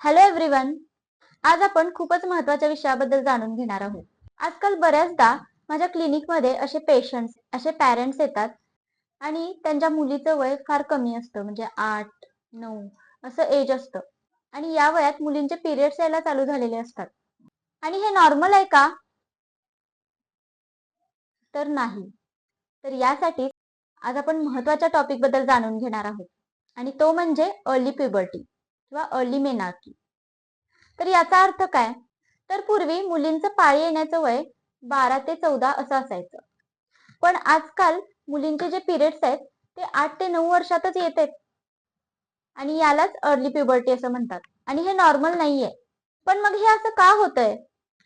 Hello everyone. आज आपण खूपच महत्त्वाच्या विषयाबद्दल जाणून घेणार आहोत. आजकाल बऱ्याचदा माझ्या क्लिनिकमध्ये असे पेशंट्स, असे पॅरेंट्स येतात आणि त्यांच्या मुलीचं वय फार कमी असतं, म्हणजे 8-9 असं एज असतं. आणि या वयात मुलींचे पिरियड्स यायला चालू झालेले असतात. आणि हे नॉर्मल आहे का? तर नाही. तर यासाठी आज आपण महत्त्वाच्या टॉपिक बद्दल जाणून घेणार आहोत. आणि तो म्हणजे अर्ली प्युबर्टी किंवा अर्ली मेनार्की. तर याचा अर्थ काय? तर पूर्वी मुलींचं पाळी येण्याचं वय 12 ते 14 असं असायचं. पण आजकाल मुलींचे जे पिरियड्स आहेत ते 8 ते 9 वर्षातच येत आहेत. आणि यालाच अर्ली प्युबर्टी असं म्हणतात. आणि हे नॉर्मल नाहीये. पण मग हे असं का होतंय?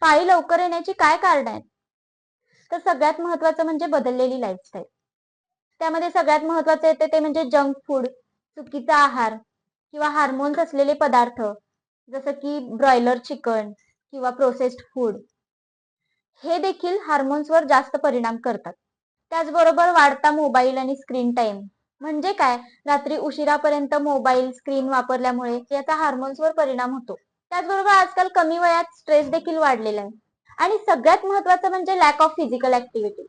पाळी लवकर येण्याची काय कारण आहेत? तर सगळ्यात महत्त्वाचं म्हणजे बदललेली लाईफस्टाईल. त्यामध्ये सगळ्यात महत्त्वाचं येते ते म्हणजे जंक फूड, चुकीचा आहार किंवा हार्मोन्स असलेले पदार्थ, जसं की ब्रॉयलर चिकन किंवा प्रोसेस्ड फूड, हे देखील हार्मोन्सवर जास्त परिणाम करतात. त्याचबरोबर वाढता मोबाईल आणि स्क्रीन टाइम, म्हणजे काय, रात्री उशिरापर्यंत मोबाईल स्क्रीन वापरल्यामुळे याचा हार्मोन्सवर परिणाम होतो. त्याचबरोबर आजकाल कमी वयात स्ट्रेस देखील वाढलेला आहे. आणि सगळ्यात महत्त्वाचं म्हणजे लॅक ऑफ फिजिकल ऍक्टिव्हिटी,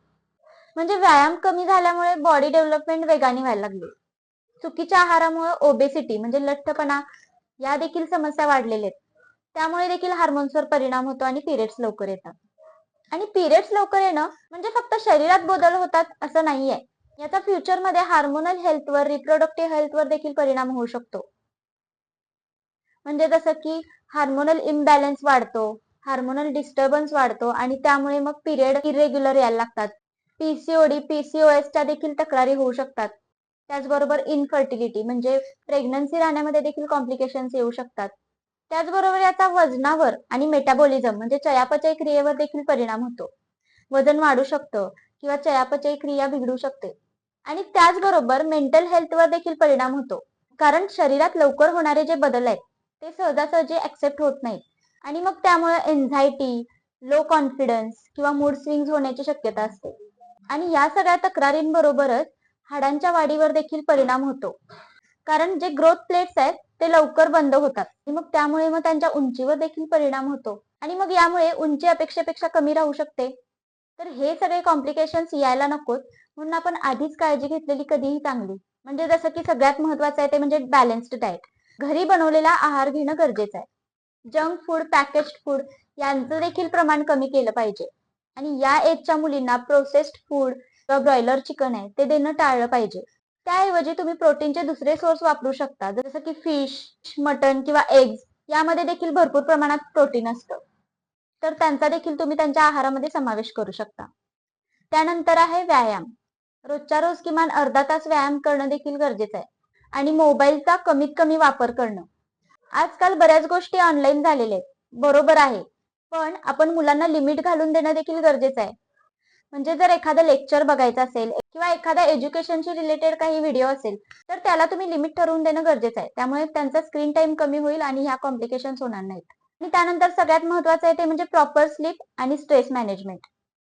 म्हणजे व्यायाम कमी झाल्यामुळे बॉडी डेव्हलपमेंट वेगाने व्हायला लागली. चुकीच्या आहारामुळे ओबेसिटी म्हणजे लठ्ठपणा, या देखील समस्या वाढलेल्या आहेत. त्यामुळे देखील हार्मोन्सवर परिणाम होतो आणि पिरियड्स लवकर येतात. आणि पिरियड्स लवकर येणं म्हणजे फक्त शरीरात बदल होतात असं नाहीये. याचा फ्युचरमध्ये हार्मोनल हेल्थवर, रिप्रोडक्टिव्ह हेल्थवर देखील परिणाम होऊ शकतो. म्हणजे जसं की हार्मोनल इम्बॅलन्स वाढतो, हार्मोनल डिस्टर्बन्स वाढतो आणि त्यामुळे मग पिरियड इरेग्युलर यायला लागतात. पीसीओडी, पीसीओएसच्या देखील तक्रारी होऊ शकतात. त्याचबरोबर इनफर्टिलिटी म्हणजे प्रेग्नन्सी राहण्यामध्ये देखील कॉम्प्लिकेशन्स येऊ शकतात. त्याचबरोबर याचा वजनावर आणि मेटाबॉलिझम म्हणजे चयापचय क्रियेवर देखील परिणाम होतो. वजन वाढू शकतं किंवा चयापचय क्रिया बिघडू शकते. आणि त्याचबरोबर मेंटल हेल्थवर देखील परिणाम होतो. कारण शरीरात लवकर होणारे जे बदल आहेत ते सहजासहजी ऍक्सेप्ट होत नाहीत. आणि मग त्यामुळे एन्झायटी, लो कॉन्फिडन्स किंवा मूड स्विंग्स होण्याची शक्यता असते. आणि या सगळ्या तक्रारींबरोबरच हाडांच्या वाढीवर देखील परिणाम होतो. कारण जे ग्रोथ प्लेट्स आहेत ते लवकर बंद होतात आणि मग त्यामुळे मग त्यांच्या उंचीवर देखील परिणाम होतो. आणि मग यामुळे उंची अपेक्षेपेक्षा कमी राहू शकते. तर हे सगळे कॉम्प्लिकेशन्स यायला नकोत, म्हणून आपण आधीच काळजी घेतलेली कधीही चांगली. म्हणजे जसं की सगळ्यात महत्त्वाचं आहे ते म्हणजे बॅलन्स्ड डाएट. घरी बनवलेला आहार घेणं गरजेचं आहे. जंक फूड, पॅकेज्ड फूड यांचं देखील प्रमाण कमी केलं पाहिजे. आणि या एजच्या मुलींना प्रोसेस्ड फूड किंवा ब्रॉयलर चिकन आहे ते देणं टाळलं पाहिजे. त्याऐवजी तुम्ही प्रोटीनचे दुसरे सोर्स वापरू शकता, जसं की फिश, मटन किंवा एग्ज. यामध्ये देखील भरपूर प्रमाणात प्रोटीन असतं. तर त्यांचा देखील तुम्ही त्यांच्या आहारामध्ये समावेश करू शकता. त्यानंतर आहे व्यायाम. रोजच्या रोज किमान अर्धा तास व्यायाम करणं देखील गरजेचं आहे. आणि मोबाईलचा कमीत कमी वापर करणं. आजकाल बऱ्याच गोष्टी ऑनलाईन झालेल्या आहेत, बरोबर आहे. पण आपण मुलांना लिमिट घालून देणं देखील गरजेचं आहे. म्हणजे जर एखादं लेक्चर बघायचं असेल किंवा एखाद्या एज्युकेशनशी रिलेटेड काही व्हिडिओ असेल तर त्याला तुम्ही लिमिट ठरवून देणं गरजेचं आहे. त्यामुळे त्यांचा स्क्रीन टाइम कमी होईल आणि ह्या कॉम्प्लिकेशन्स होणार नाहीत. आणि त्यानंतर सगळ्यात महत्त्वाचं आहे ते म्हणजे प्रॉपर स्लीप आणि स्ट्रेस मॅनेजमेंट.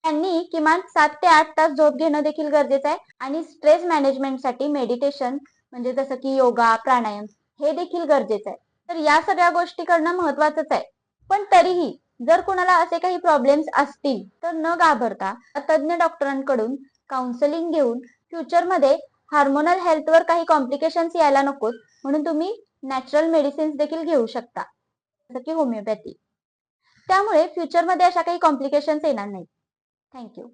त्यांनी किमान 7 ते 8 तास झोप घेणं देखील गरजेचं आहे. आणि स्ट्रेस मॅनेजमेंटसाठी मेडिटेशन म्हणजे जसं की योगा, प्राणायाम हे देखील गरजेचं आहे. तर या सगळ्या गोष्टी करणं महत्त्वाचंच आहे. पण तरीही जर कोणाला असे काही प्रॉब्लेम्स असतील तर न घाबरता तज्ञ डॉक्टरांकडून काउन्सिलिंग घेऊन फ्युचरमध्ये हार्मोनल हेल्थवर काही कॉम्प्लिकेशन्स यायला नकोत, म्हणून तुम्ही नॅचरल मेडिसिन्स देखील घेऊ शकता, जसं की होमिओपॅथी. त्यामुळे फ्युचरमध्ये अशा काही कॉम्प्लिकेशन्स येणार नाहीत. थँक्यू.